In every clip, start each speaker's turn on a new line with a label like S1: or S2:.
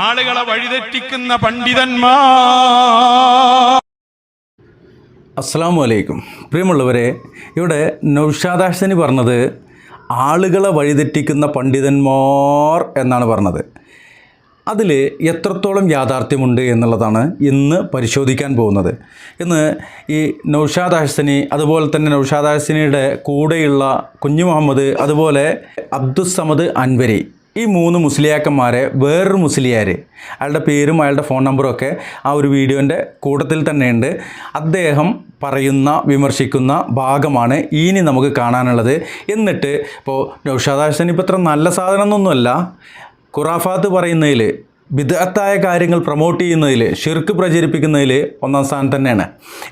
S1: ആളുകളെ വഴിതെറ്റിക്കുന്ന പണ്ഡിതന്മാർ.
S2: അസ്സലാമു അലൈക്കും. പ്രിയമുള്ളവരെ, ഇവിടെ നൗഷാദ് ഹസനി പറഞ്ഞത് ആളുകളെ വഴിതെറ്റിക്കുന്ന പണ്ഡിതന്മാർ എന്നാണ് പറഞ്ഞത്. അതിൽ എത്രത്തോളം യാഥാർത്ഥ്യമുണ്ട് എന്നുള്ളതാണ് ഇന്ന് പരിശോധിക്കാൻ പോകുന്നത്. ഇന്ന് ഈ നൗഷാദ് ഹസനി, അതുപോലെ തന്നെ നൗഷാദ് ഹസനിയുടെ കൂടെയുള്ള കുഞ്ഞു മുഹമ്മദ്, അതുപോലെ അബ്ദുസ്സമദ് അൻവരി, ഈ മൂന്ന് മുസ്ലിയാക്കന്മാരെ വേറൊരു മുസ്ലിയാർ, അയാളുടെ പേരും അയാളുടെ ഫോൺ നമ്പറും ഒക്കെ ആ ഒരു വീഡിയോൻ്റെ കൂട്ടത്തിൽ തന്നെയുണ്ട്. അദ്ദേഹം പറയുന്ന, വിമർശിക്കുന്ന ഭാഗമാണ് ഇനി നമുക്ക് കാണാനുള്ളത്. എന്നിട്ട് ഇപ്പോൾ നൗഷാദ് ഹസനി ഇപ്പോൾ ഇത്ര നല്ല സാധനമൊന്നുമല്ല, ഖുറാഫാത്ത് പറയുന്നതിൽ, ബിദ്അത്തായ കാര്യങ്ങൾ പ്രൊമോട്ട് ചെയ്യുന്നതിൽ, ഷിർക്ക് പ്രചരിപ്പിക്കുന്നതിൽ ഒന്നാം സ്ഥാനം തന്നെയാണ്.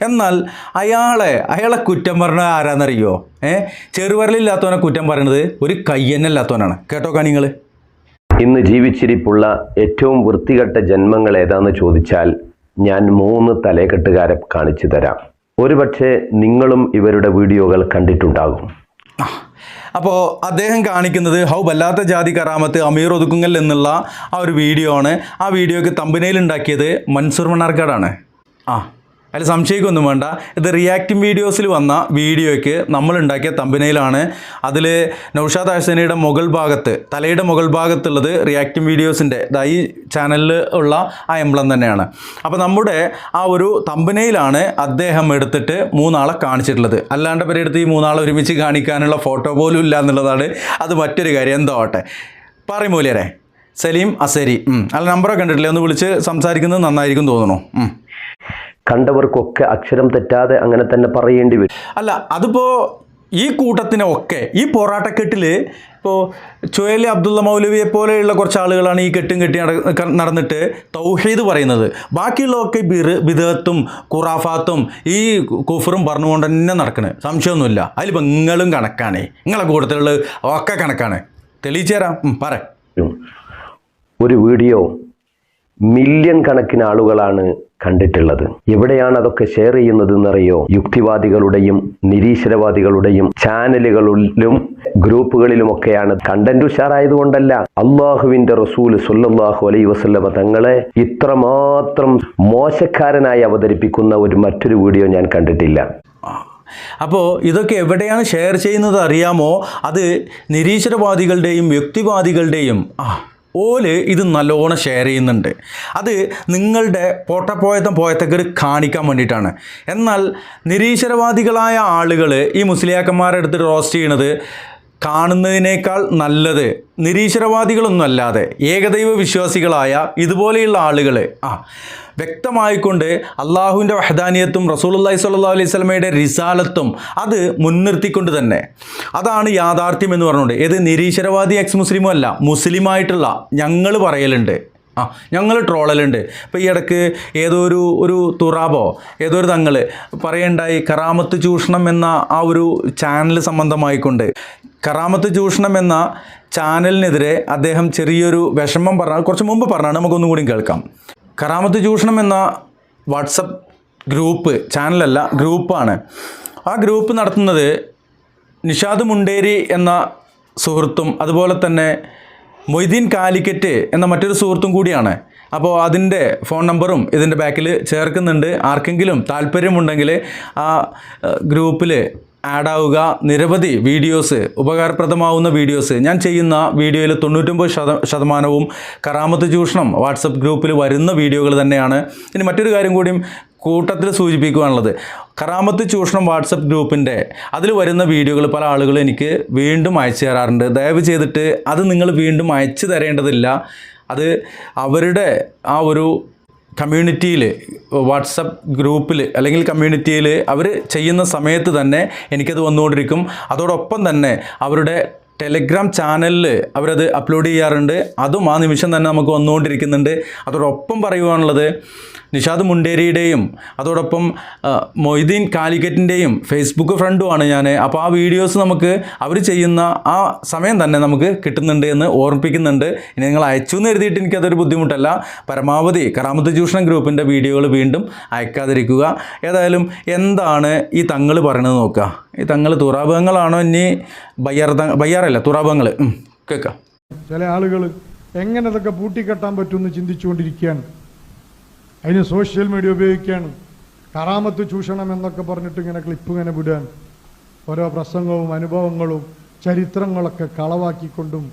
S2: എന്നാൽ അയാളെ കുറ്റം പറഞ്ഞത് ആരാന്നറിയോ? ചെറുവരലില്ലാത്തവനെ കുറ്റം പറയുന്നത് ഒരു കയ്യന്നല്ലാത്തവനാണ്. കേട്ടോക്കാ നിങ്ങൾ.
S3: ഇന്ന് ജീവിച്ചിരിപ്പുള്ള ഏറ്റവും വൃത്തികെട്ട ജന്മങ്ങൾ ഏതാന്ന് ചോദിച്ചാൽ ഞാൻ 3 തലക്കെട്ടുകാരെ കാണിച്ചു തരാം. ഒരുപക്ഷെ നിങ്ങളും ഇവരുടെ വീഡിയോകൾ കണ്ടിട്ടുണ്ടാകും.
S2: അപ്പോൾ അദ്ദേഹം കാണിക്കുന്നത് ഹൗ വല്ലാത്ത ജാതി കറാമത്ത് അമീർ ഒതുക്കുങ്ങൽ എന്നുള്ള ആ ഒരു വീഡിയോ ആണ്. ആ വീഡിയോയ്ക്ക് തമ്പനയിൽ ഉണ്ടാക്കിയത് മൻസൂർ മണ്ണാർക്കാടാണ്. അതിൽ സംശയിക്കൊന്നും വേണ്ട, ഇത് റിയാക്റ്റിംഗ് വീഡിയോസിൽ വന്ന വീഡിയോയ്ക്ക് നമ്മളുണ്ടാക്കിയ തമ്പനയിലാണ്. അതിൽ നൗഷാദ് ഹസനിയുടെ മുകൾ ഭാഗത്ത്, തലയുടെ മുകൾ ഭാഗത്തുള്ളത് റിയാക്റ്റിംഗ് വീഡിയോസിൻ്റെ ഈ ചാനലിൽ ഉള്ള ആ എംബ്ലം തന്നെയാണ്. അപ്പോൾ നമ്മുടെ ആ ഒരു തമ്പനയിലാണ് അദ്ദേഹം എടുത്തിട്ട് 3 ആളെ കാണിച്ചിട്ടുള്ളത്. അല്ലാണ്ട് പേരെടുത്ത് ഈ 3 ആളെ ഒരുമിച്ച് കാണിക്കാനുള്ള ഫോട്ടോ പോലും ഇല്ല എന്നുള്ളതാണ്. അത് മറ്റൊരു കാര്യം. എന്തോ ആട്ടെ, പറയുമൂലരെ സലീം അസരി അല്ല, നമ്പറൊക്കെ കണ്ടിട്ടില്ലേ? ഒന്ന് വിളിച്ച് സംസാരിക്കുന്നത് നന്നായിരിക്കും തോന്നുന്നു.
S3: കണ്ടവർക്കൊക്കെ അക്ഷരം തെറ്റാതെ അങ്ങനെ തന്നെ പറയേണ്ടി വരും.
S2: അല്ല, അതിപ്പോൾ ഈ കൂട്ടത്തിനൊക്കെ ഈ പോരാട്ടക്കെട്ടിൽ ഇപ്പോൾ ചുവൈലി അബ്ദുള്ള മൗലവിയെ പോലെയുള്ള കുറച്ച് ആളുകളാണ് ഈ കെട്ടി നടന്നിട്ട് തൗഹീദ് പറയുന്നത്. ബാക്കിയുള്ളതൊക്കെ ബിദ്അത്തും ഖുറാഫാത്തും ഈ കുഫറും പറഞ്ഞുകൊണ്ട് തന്നെ നടക്കുന്നത്. സംശയമൊന്നുമില്ല. അതിലിപ്പോൾ നിങ്ങളും കണക്കാണ്, നിങ്ങളെ കൂട്ടത്തിലുള്ള ഒക്കെ കണക്കാണ്. തെളിയിച്ചു തരാം. പറ.
S3: ഒരു വീഡിയോ മില്യൺ കണക്കിന് ആളുകളാണ് കണ്ടിട്ടുള്ളത്. എവിടെയാണ് അതൊക്കെ ഷെയർ ചെയ്യുന്നത് എന്നറിയോ? യുക്തിവാദികളുടെയും നിരീശ്വരവാദികളുടെയും ചാനലുകളിലും ഗ്രൂപ്പുകളിലുമൊക്കെയാണ്. കണ്ടന്റ് ഉഷാറായതുകൊണ്ടല്ല, അള്ളാഹുവിന്റെ റസൂൽ സ്വല്ലല്ലാഹു അലൈഹി വസല്ലമ തങ്ങളെ ഇത്രമാത്രം മോശക്കാരനായി അവതരിപ്പിക്കുന്ന മറ്റൊരു വീഡിയോ ഞാൻ കണ്ടിട്ടില്ല.
S2: അപ്പോൾ ഇതൊക്കെ എവിടെയാണ് ഷെയർ ചെയ്യുന്നത് അറിയാമോ? അത് നിരീശ്വരവാദികളുടെയും യുക്തിവാദികളുടെയും ഓല് ഇത് നല്ലോണം ഷെയർ ചെയ്യുന്നുണ്ട്. അത് നിങ്ങളുടെ പോയത്തക്കേട് കാണിക്കാൻ വേണ്ടിയിട്ടാണ്. എന്നാൽ നിരീശ്വരവാദികളായ ആളുകൾ ഈ മുസ്ലിയാക്കന്മാരെ എടുത്തിട്ട് റോസ്റ്റ് ചെയ്യണത് കാണുന്നതിനേക്കാൾ നല്ലത് നിരീശ്വരവാദികളൊന്നും അല്ലാതെ ഏകദൈവ വിശ്വാസികളായ ഇതുപോലെയുള്ള ആളുകൾ വ്യക്തമായിക്കൊണ്ട് അള്ളാഹുവിൻ്റെ വഹദാനിയത്തും റസൂലുള്ളാഹി സ്വല്ലല്ലാഹു അലൈഹി വസല്ലമയുടെ റിസാലത്തും അത് മുൻനിർത്തിക്കൊണ്ട് തന്നെ, അതാണ് യാഥാർത്ഥ്യം എന്ന് പറഞ്ഞുകൊണ്ട്, ഏത് നിരീശ്വരവാദി എക്സ് മുസ്ലിമും അല്ല, മുസ്ലിമായിട്ടുള്ള ഞങ്ങൾ പറയലുണ്ട്, ഞങ്ങൾ ട്രോളലുണ്ട്. ഇപ്പോൾ ഈ ഇടയ്ക്ക് ഒരു തുറാബോ ഏതൊരു തങ്ങൾ പറയണ്ടായി, കറാമത്ത് ചൂഷണം എന്ന ആ ഒരു ചാനൽ സംബന്ധമായിക്കൊണ്ട് കറാമത്ത് ചൂഷണം എന്ന ചാനലിനെതിരെ അദ്ദേഹം ചെറിയൊരു വിഷമം കുറച്ച് മുമ്പ് പറഞ്ഞാണ്. നമുക്കൊന്നും കൂടി കേൾക്കാം. കറാമത്ത് ചൂഷണം എന്ന വാട്സപ്പ് ഗ്രൂപ്പ്, ചാനലല്ല ഗ്രൂപ്പാണ്. ആ ഗ്രൂപ്പ് നടത്തുന്നത് നിഷാദ് മുണ്ടേരി എന്ന സുഹൃത്തും അതുപോലെ തന്നെ മൊയ്തീൻ കാലിക്കറ്റ് എന്ന മറ്റൊരു സുഹൃത്തും കൂടിയാണ്. അപ്പോൾ അതിൻ്റെ ഫോൺ നമ്പറും ഇതിൻ്റെ ബാക്കിൽ ചേർക്കുന്നുണ്ട്. ആർക്കെങ്കിലും താല്പര്യമുണ്ടെങ്കിൽ ആ ഗ്രൂപ്പിൽ ആഡാവുക. നിരവധി വീഡിയോസ്, ഉപകാരപ്രദമാവുന്ന വീഡിയോസ് ഞാൻ ചെയ്യുന്ന വീഡിയോയിൽ 99% കറാമത്ത് ചൂഷണം വാട്സപ്പ് ഗ്രൂപ്പിൽ വരുന്ന വീഡിയോകൾ തന്നെയാണ്. ഇനി മറ്റൊരു കാര്യം കൂടിയും കൂട്ടത്തിൽ സൂചിപ്പിക്കുവാനുള്ളത്, കറാമത്ത് ചൂഷണം വാട്സപ്പ് ഗ്രൂപ്പിൻ്റെ അതിൽ വരുന്ന വീഡിയോകൾ പല ആളുകളും എനിക്ക് വീണ്ടും അയച്ചു തരാറുണ്ട്. ദയവ് ചെയ്തിട്ട് അത് നിങ്ങൾ വീണ്ടും അയച്ചു തരേണ്ടതില്ല. അത് അവരുടെ ആ ഒരു കമ്മ്യൂണിറ്റിയിൽ, വാട്സപ്പ് ഗ്രൂപ്പിൽ അല്ലെങ്കിൽ കമ്മ്യൂണിറ്റിയിൽ അവർ ചെയ്യുന്ന സമയത്ത് തന്നെ എനിക്കത് വന്നുകൊണ്ടിരിക്കും. അതോടൊപ്പം തന്നെ അവരുടെ ടെലഗ്രാം ചാനലിൽ അവരത് അപ്ലോഡ് ചെയ്യാറുണ്ട്. അതും ആ നിമിഷം തന്നെ നമുക്ക് വന്നുകൊണ്ടിരിക്കുന്നുണ്ട്. അതോടൊപ്പം പറയുവാനുള്ളത്, നിഷാദ് മുണ്ടേരിയുടെയും അതോടൊപ്പം മൊയ്തീൻ കാലിക്കറ്റിൻ്റെയും ഫേസ്ബുക്ക് ഫ്രണ്ടുമാണ് ഞാൻ. അപ്പോൾ ആ വീഡിയോസ് നമുക്ക് അവർ ചെയ്യുന്ന ആ സമയം തന്നെ നമുക്ക് കിട്ടുന്നുണ്ട് എന്ന് ഓർമ്മിപ്പിക്കുന്നുണ്ട്. ഇനി നിങ്ങൾ അയച്ചു എന്ന് എഴുതിയിട്ട് എനിക്കതൊരു ബുദ്ധിമുട്ടല്ല. പരമാവധി കറാമത്ത് ചൂഷണം ഗ്രൂപ്പിൻ്റെ വീഡിയോകൾ വീണ്ടും അയക്കാതിരിക്കുക. എന്താണ് ഈ തങ്ങൾ പറയണത് നോക്കുക. ഈ തങ്ങൾ തുറാബങ്ങളാണോ ഇനി ബയ്യാറല്ല തുറാബങ്ങൾ കേൾക്കാം.
S4: ചില ആളുകൾ എങ്ങനെ ഇതൊക്കെ പൂട്ടിക്കെട്ടാൻ പറ്റുമെന്ന് ചിന്തിച്ചുകൊണ്ടിരിക്കുകയാണ്. അതിന് സോഷ്യൽ മീഡിയ ഉപയോഗിക്കുകയാണ്. കറാമത്ത് ചൂഷണം എന്നൊക്കെ പറഞ്ഞിട്ട് ഇങ്ങനെ ക്ലിപ്പ് ഇങ്ങനെ വിടാൻ, ഓരോ പ്രസംഗവും അനുഭവങ്ങളും ചരിത്രങ്ങളൊക്കെ കളവാക്കിക്കൊണ്ടും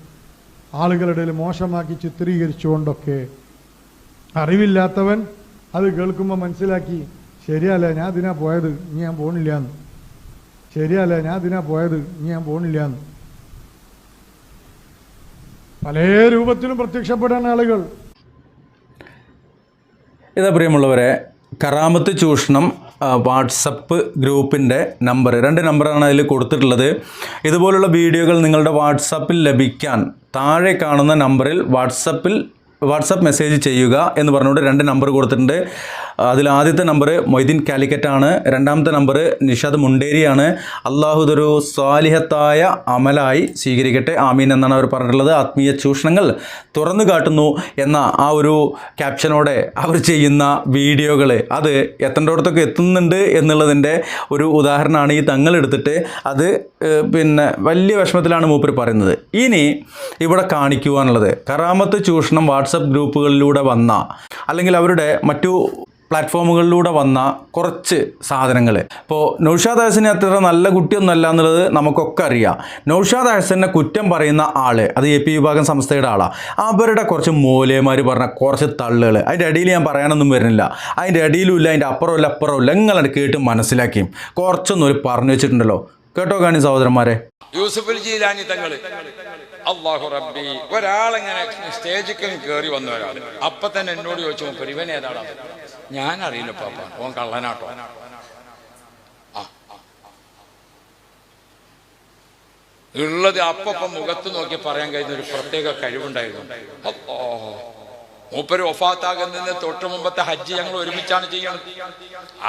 S4: ആളുകളുടെ ഇടയിൽ മോശമാക്കി ചിത്രീകരിച്ചുകൊണ്ടൊക്കെ അറിവില്ലാത്തവൻ അത് കേൾക്കുമ്പോൾ മനസ്സിലാക്കി, ശരിയല്ല ഞാൻ ഇതിനാ പോയത്, ഇനി ഞാൻ പോണില്ല എന്ന്, ശരിയല്ല ഞാൻ ഇതിനാ പോയത്, ഇനി ഞാൻ പോണില്ല എന്ന് പല രൂപത്തിലും പ്രത്യക്ഷപ്പെടാൻ ആളുകൾ.
S2: ഇതാ പ്രിയമുള്ളവരെ, കറാമത്ത് ചൂഷണം വാട്സപ്പ് ഗ്രൂപ്പിൻ്റെ നമ്പർ, 2 നമ്പറാണ് അതിൽ കൊടുത്തിട്ടുള്ളത്. ഇതുപോലുള്ള വീഡിയോകൾ നിങ്ങളുടെ വാട്സപ്പിൽ ലഭിക്കാൻ താഴെ കാണുന്ന നമ്പറിൽ വാട്സപ്പ് മെസ്സേജ് ചെയ്യുക എന്ന് പറഞ്ഞുകൊണ്ട് 2 നമ്പർ കൊടുത്തിട്ടുണ്ട്. അതിൽ ആദ്യത്തെ നമ്പർ മൊയ്തീൻ കാലിക്കറ്റാണ്, രണ്ടാമത്തെ നമ്പർ നിഷാദ് മുണ്ടേരിയാണ്. അള്ളാഹു ഇതൊരു സ്വാലിഹത്തായ അമലായി സ്വീകരിക്കട്ടെ, ആമീൻ എന്നാണ് അവർ പറഞ്ഞിട്ടുള്ളത്. ആത്മീയ ചൂഷണങ്ങൾ തുറന്നു കാട്ടുന്നു എന്ന ആ ഒരു ക്യാപ്ഷനോടെ അവർ ചെയ്യുന്ന വീഡിയോകൾ അത് എത്തേണ്ടടത്തൊക്കെ എത്തുന്നുണ്ട് എന്നുള്ളതിൻ്റെ ഒരു ഉദാഹരണമാണ് ഈ തങ്ങളെടുത്തിട്ട് അത് പിന്നെ വലിയ വിഷമത്തിലാണ് മൂപ്പർ പറയുന്നത്. ഇനി ഇവിടെ കാണിക്കുവാനുള്ളത് കറാമത്ത് ചൂഷണം വാട്സപ്പ് ഗ്രൂപ്പുകളിലൂടെ വന്ന അല്ലെങ്കിൽ അവരുടെ മറ്റു പ്ലാറ്റ്ഫോമുകളിലൂടെ വന്ന കുറച്ച് സാധനങ്ങൾ. ഇപ്പോൾ നൗഷാദ് ഹസനെ അത്ര നല്ല കുട്ടിയൊന്നുമല്ല എന്നുള്ളത് നമുക്കൊക്കെ അറിയാം. നൗഷാദ് ഹസനെ കുറ്റം പറയുന്ന ആൾ അത് AP വിഭാഗം സംസ്ഥയുടെ ആളാണ്. അവരുടെ കുറച്ച് മൂലയന്മാർ പറഞ്ഞ കുറച്ച് തള്ളുകൾ, അതിൻ്റെ അടിയിൽ ഞാൻ പറയാനൊന്നും വരുന്നില്ല, അതിൻ്റെ അടിയിലുമില്ല അതിൻ്റെ അപ്പുറമില്ല നിങ്ങളത് കേട്ട് മനസ്സിലാക്കിയും കുറച്ചൊന്നും ഒരു പറഞ്ഞു വെച്ചിട്ടുണ്ടല്ലോ. കേട്ടോ കാണി സഹോദരന്മാരെ,
S5: യൂസുഫുൽ ജീലാനി തങ്ങൾ അല്ലാഹു റബ്ബി ഒരാളെങ്ങനെ സ്റ്റേജിൽ കയറി വന്ന ഒരാൾ അപ്പൊ തന്നെ എന്നോട് ചോദിച്ചു, ഇവൻ ഏതാണ്? ഞാൻ അറിയില്ല പാപ്പ, ഓൻ കള്ളനാട്ടോ. ഉള്ളത് അപ്പം മുഖത്ത് നോക്കി പറയാൻ കഴിയുന്ന ഒരു പ്രത്യേക കഴിവുണ്ടായിരുന്നു. മൂപ്പര് വഫാത്താകുന്നതിന് തൊട്ട് മുമ്പത്തെ ഹജ്ജ് ഞങ്ങൾ ഒരുമിച്ചാണ് ചെയ്യുന്നത്.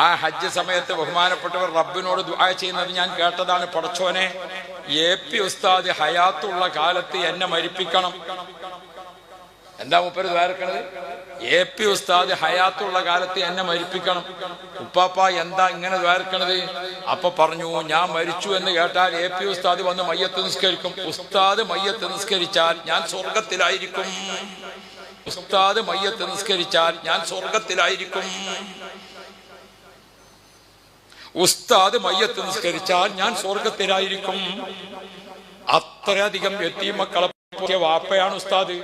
S5: ആ ഹജ്ജ് സമയത്ത് ബഹുമാനപ്പെട്ടവർ റബ്ബിനോട് ദുആ ചെയ്യുന്നത് ഞാൻ കേട്ടതാണ്. പടച്ചോനെ, AP ഉസ്താദ് ഹയാത്തുള്ള കാലത്ത് എന്നെ മരിപ്പിക്കണം. എന്താ മൂപ്പര് ദ്വാരക്കണത്? AP ഉസ്താദ് ഹയാത്തുള്ള കാലത്ത് എന്നെ മരിപ്പിക്കണം. ഉപ്പാപ്പ എന്താ ഇങ്ങനെ ദ്വാരക്കണത്? അപ്പൊ പറഞ്ഞു, ഞാൻ മരിച്ചു എന്ന് കേട്ടാൽ AP ഉസ്താദ് വന്ന് മയ്യത്ത് നിസ്കരിക്കും. ഉസ്താദ് മയ്യത്ത് നിസ്കരിച്ചാൽ ഞാൻ സ്വർഗത്തിലായിരിക്കും. ഉസ്താദ് മയ്യത്ത് നിസ്കരിച്ചാൽ ഞാൻ സ്വർഗത്തിലായിരിക്കും. ഉസ്താദ് മയ്യത്ത് നിസ്കരിച്ചാൽ ഞാൻ സ്വർഗത്തിലായിരിക്കും. അത്രയധികം യതീമക്കളെ വാപ്പയാണ് ഉസ്താദ്.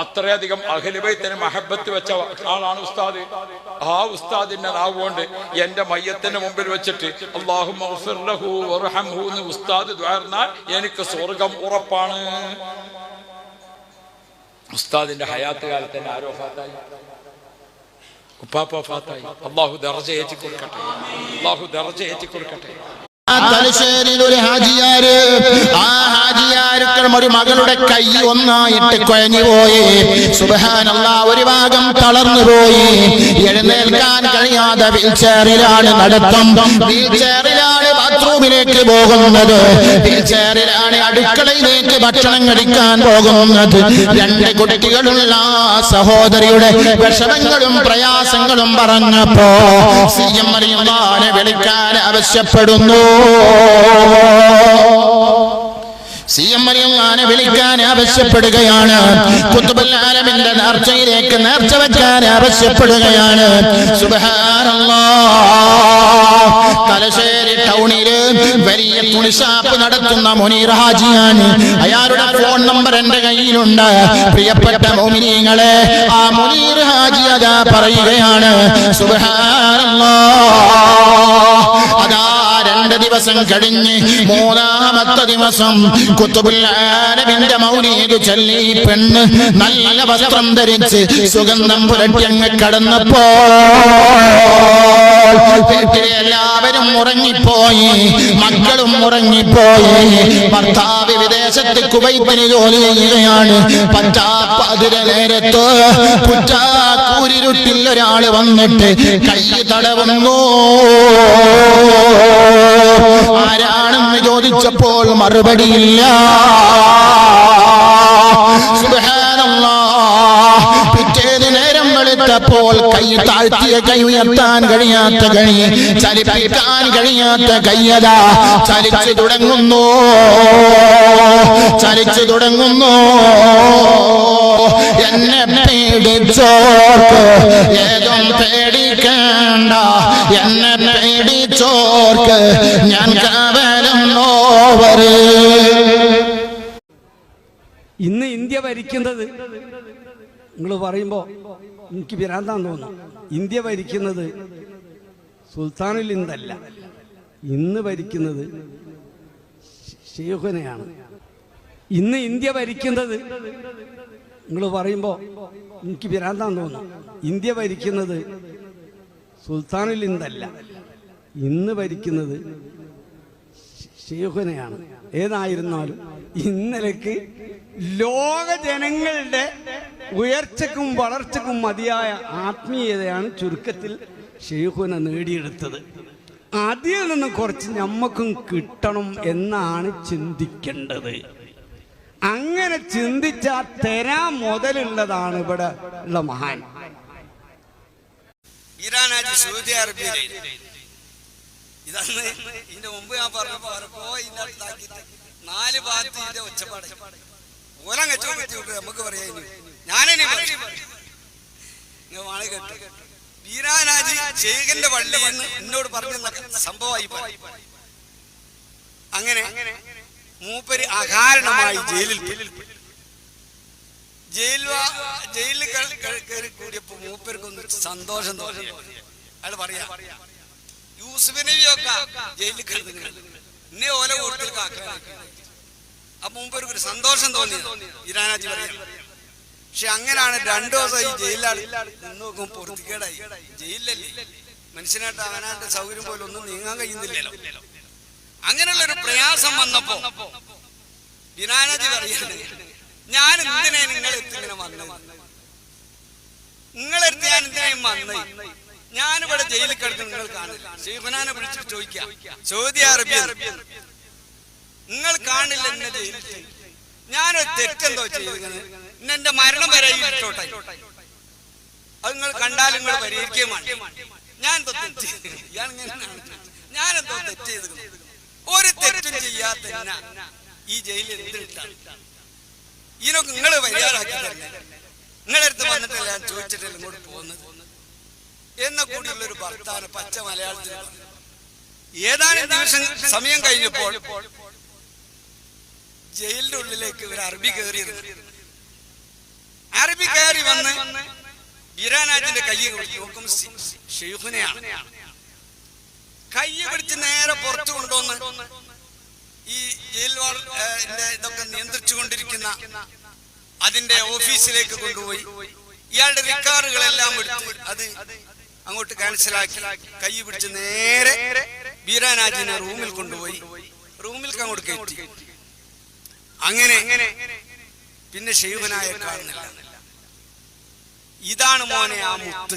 S5: അത്രയധികം അഹ്ലു ബൈത്തിന് മഹബത്ത് വെച്ച ആളാണ് ഉസ്താദ്. ആ ഉസ്താദിന്റെ നാവുകൊണ്ട് എന്റെ മയ്യത്തിന്റെ മുമ്പിൽ വെച്ചിട്ട് അല്ലാഹുമ്മ ഗ്ഫിർ ലഹു വർഹംഹു എന്ന് ഉസ്താദ് ദുആർന്നാൽ എനിക്ക് സ്വർഗം ഉറപ്പാണ്. ഉസ്താദിന്റെ ഹയാത്ത് കാലത്ത് തന്നെ ആരോ ഫാത്തായി, ഉപ്പാപ്പ ഫാത്തായി. അല്ലാഹു ദർജ ഏറ്റി കൊടുക്കട്ടെ, അല്ലാഹു ദർജ ഏറ്റി കൊടുക്കട്ടെ.
S6: തലശ്ശേരിയിൽ ഒരു ഹാജിയാര്, ആ ഹാജിയാർക്ക് ഒരു മകളുടെ കൈ ഒന്നായിട്ട് കുഴഞ്ഞു പോയി. സുബ്ഹാനല്ലാഹ്, ഒരു ഭാഗം തളർന്നു പോയി, എഴുന്നേൽക്കാൻ കഴിയാതെ വീൽചെയറിലാണ് നടത്തം. വീൽചെയറിലാണ് ബാത്റൂമിലേക്ക് പോകുന്നത്, വീൽചെയറിലാണ് അടുക്കളയിലേക്ക് ഭക്ഷണം കഴിക്കാൻ പോകുന്നത്. 2 കുട്ടികളുള്ള സഹോദരിയുടെ വിഷമങ്ങളും പ്രയാസങ്ങളും പറഞ്ഞപ്പോ CM മറിയമ്മാനെ വിളിക്കാൻ ആവശ്യപ്പെടുന്നു. CM മറിയമ്മാനെ വിളിക്കാൻ ആവശ്യപ്പെടുകയാണ്. ഖുത്ബുൽ ആലമിന്റെ നേർച്ചയിലേക്ക് നേർച്ച വെക്കാൻ ആവശ്യപ്പെടുകയാണ്. സുബ്ഹാനല്ലാഹ്, തലശ്ശേരി ടൗണില് വലിയ തുണിഷാപ്പ് നടത്തുന്ന മുനീർ ഹാജിയാണ്. അയാളുടെ ഫോൺ നമ്പർ എന്റെ കയ്യിലുണ്ട്. പ്രിയപ്പെട്ട മുഅ്മിനീങ്ങളെ, ആ മുനീർ ഹാജി അതാ പറയുകയാണ്, സുബ്ഹാനല്ലാഹ്, അതാ 2 ദിവസം കഴിഞ്ഞ് 3ാമത്തെ ദിവസം ഖുത്ബുൽ ആലമിന്റെ മൗലീദ് ചൊല്ലി പെണ്ണ് നല്ല വസ്ത്രം ധരിച്ച് സുഗന്ധം പുരട്ടി അങ്ങ് കടന്നപ്പോൾ എല്ലാവരും ഉറങ്ങിപ്പോയി, മക്കളും ഉറങ്ങിപ്പോയി. ഭർത്താവ് വിദേശത്ത് കുവൈറ്റിന് ജോലി ചെയ്യുകയാണ്. പറ്റാപ്പതിര നേരത്ത് കുറ്റാക്കൂരിരുട്ടിൽ ഒരാള് വന്നിട്ട് കൈ തടവുന്നു. ആരാണെന്ന് ചോദിച്ചപ്പോൾ മറുപടിയില്ല. സുബ്ഹാനല്ലാഹ്, പിറ്റേന്ന് നേരം വെളുത്തപ്പോൾ കൈ താഴ്ത്തിയ കൈ ഉയർത്താൻ കഴിയാത്ത കൈ, ചലിപ്പിക്കാൻ കഴിയാത്ത കൈയതാ ചലിച്ചു തുടങ്ങുന്നു, ചലിച്ചു തുടങ്ങുന്നു. എന്നെ പേടിച്ചോർക്ക് ഏതും പേടിക്കണ്ട, എന്നെ പേടിച്ചോർക്ക് ഞാൻ കാവലുള്ളവര്.
S7: ഇന്ന് ഇന്ത്യ ഭരിക്കുന്നത് നിങ്ങൾ പറയുമ്പോൾ എനിക്ക് ഭ്രാന്താന്ന് തോന്നുന്നു. ഇന്ത്യ ഭരിക്കുന്നത് സുൽത്താനുൽ ഹിന്ദല്ല, ഇന്ന് ഭരിക്കുന്നത് ഷെയ്ഖുനെയാണ്. ഇന്ന് ഇന്ത്യ ഭരിക്കുന്നത് നിങ്ങൾ പറയുമ്പോൾ എനിക്ക് ഭ്രാന്താന്ന് തോന്നുന്നു. ഇന്ത്യ ഭരിക്കുന്നത് സുൽത്താനുൽ ഹിന്ദല്ല, ഇന്ന് ഭരിക്കുന്നത് ഷെയ്ഖുനെയാണ്. ഏതായിരുന്നാലും ഇന്നലേക്ക് ലോക ജനങ്ങളുടെ ഉയർച്ചക്കും വളർച്ചക്കും മതിയായ ആത്മീയതയാണ് ചുരുക്കത്തിൽ ഷെയ്ഖുന നേടിയെടുത്തത്. അതിൽ നിന്ന് കുറച്ച് നമ്മക്കും കിട്ടണം എന്നാണ് ചിന്തിക്കേണ്ടത്. അങ്ങനെ ചിന്തിച്ചാൽ തരാൻ മുതലുള്ളതാണ് ഇവിടെ ഉള്ള മഹാൻ.
S8: ഇറാനാജി സൗദി അറേബ്യയിൽ ഇതാണ്. ഇതിന്റെ മുമ്പ് ഞാൻ പറഞ്ഞപ്പോ ഇതിനകത്താക്കിയിട്ട് 4 ഭാഗത്ത് ഇതിന്റെ ഒച്ചപ്പാട് ഓലം കച്ചവടത്തി വിട്ട് നമുക്ക് പറയാ. ഞാനിനി വാളി കേട്ട് വീരാനാജി ഷെയ്ഖിന്റെ പള്ളിയിൽ നിന്ന് എന്നോട് പറഞ്ഞ സംഭവമായി. അങ്ങനെ മൂപ്പര് അകാരണമായി ജയിലിൽ കയറി കൂടിയപ്പോ മൂപ്പർക്കൊന്ന് സന്തോഷം തോന്നി. അയാൾ പറയാ, യൂസുഫ് നബിയൊക്കെ ജയിലിൽ കിടന്നു ഇന്നെ ഓല കൂടുതൽ കാക്കാൻ. അപ്പൊ മൂപ്പർക്ക് ഒരു സന്തോഷം തോന്നി ഇറാനാജി പറയാം. പക്ഷെ അങ്ങനെയാണ് 2 ദിവസം ഈ ജയിലിലാണ് നിന്ന് നോക്കും പൊറുതിക്കേടായി. ജയിലല്ലേ, മനുഷ്യനായിട്ട് അവനായിട്ട് സൗകര്യം പോലെ ഒന്നും നീങ്ങാൻ കഴിയുന്നില്ലല്ലോ. അങ്ങനെയുള്ളൊരു പ്രയാസം വന്നപ്പോ ഇറാനാജി പറയാണ്, ഞാൻ എന്തിനാ നിങ്ങളെടുത്ത് ഇങ്ങനെ വന്നത്? നിങ്ങളെടുത്ത് ഞാൻ എന്തിനായും വന്നത്? ഞാനിവിടെ ജയിലിൽ കിടന്ന് നിങ്ങൾ കാണില്ല. ഷെയ്ഖുനാനെ വിളിച്ചിട്ട് ചോദിക്കാം, സൗദി അറേബ്യ നിങ്ങൾ കാണില്ല എന്നെ ജയിലിൽ. ഞാനൊരു തെറ്റെന്തോ ചെയ്തത്, എന്റെ മരണം വരെ ഇട്ടോട്ടെ, അത് നിങ്ങൾ കണ്ടാലും നിങ്ങൾ പരിഹരിക്കുകയും വേണം. ഞാനെന്തോ തെറ്റ് ചെയ്ത്, ഞാനെന്തോ തെറ്റ് ചെയ്ത്? ഒരു തെറ്റും ചെയ്യാത്ത ഈ ജയിലിൽ എന്തിട്ടാണ്? ഇതിനൊക്കെ നിങ്ങൾ പരിഹാരമാക്കി തന്നെ. നിങ്ങളടുത്ത് വന്നിട്ടല്ല ഞാൻ ചോദിച്ചിട്ടല്ല ഇങ്ങോട്ട് പോകുന്നത് എന്ന കൂടിയുള്ളൊരു ഭർത്താവ് പച്ച മലയാളത്തിൽ. ഏതാനും ദിവസം സമയം കഴിഞ്ഞപ്പോൾ ജയിലിന്റെ ഉള്ളിലേക്ക് ഒരു അറബി കയറിയത്. അറബി കയറി വന്ന് ഇറാനാജിന്റെ കൈ നോക്കും ഷെയ്ഖുനെയാണ്. കൈ പിടിച്ച് നേരെ പുറത്തു കൊണ്ടുവന്ന് ഈ ജയിൽ ഇതൊക്കെ നിയന്ത്രിച്ചുകൊണ്ടിരിക്കുന്ന അതിന്റെ ഓഫീസിലേക്ക് കൊണ്ടുപോയി ഇയാളുടെ റിക്കാർഡുകളെല്ലാം എടുത്ത് അത് അങ്ങോട്ട് ക്യാൻസലാക്കി കൈ പിടിച്ച് നേരെ ബീരാനാജിനെ റൂമിൽ കൊണ്ടുപോയി റൂമിൽ അങ്ങോട്ട് കയറ്റി. അങ്ങനെ പിന്നെ ഷെയ്ഖുനായെ കാണുന്നില്ല. ഇതാണ് മോനെ ആ മുത്ത്.